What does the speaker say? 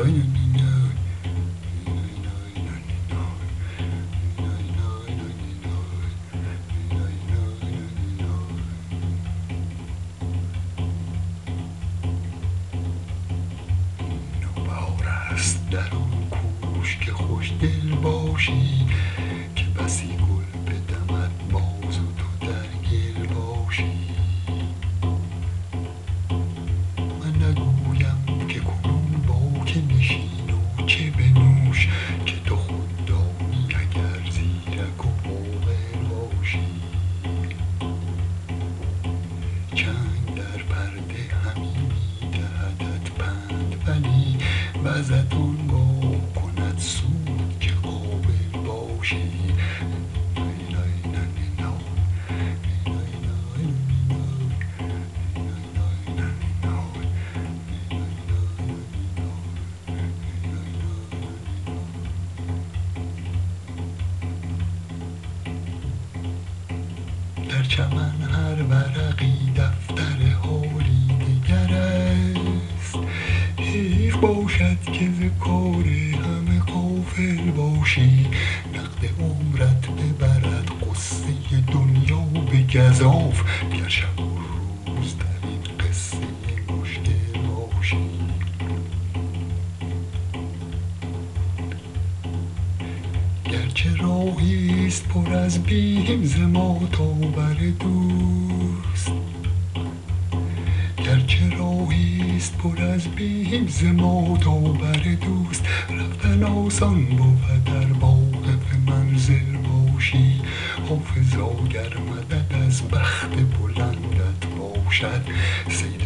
نوبهار است در آن کوش که خوش دل باشی، که بسی گل بدمد باز و تو در گل باشی. من نگویم که کنون با که نشین و چه بنوش، که تو خود دانی اگر زیرک و عاقل باشی. چنگ در پرده همی میدهدت پند، ولی وزت آنگاه کند سود که قابل باشی. در چمن هر ورقی دفتر حالی دگر است. حیف باشد که ز کار همه غافل باشی. نقد عمرت ببرد غصه دنیا به گزاف، گر شب و روز در این قصه مشکل باشی. گرچه راهیست پر از بیم ز ما تا بر دوست، گرچه راهیست پر از بیم ز ما تا بر دوست، رفتن آسان بود ار واقف منزل باشی. حافظا گر مدد از بخت بلندت باشد، سیل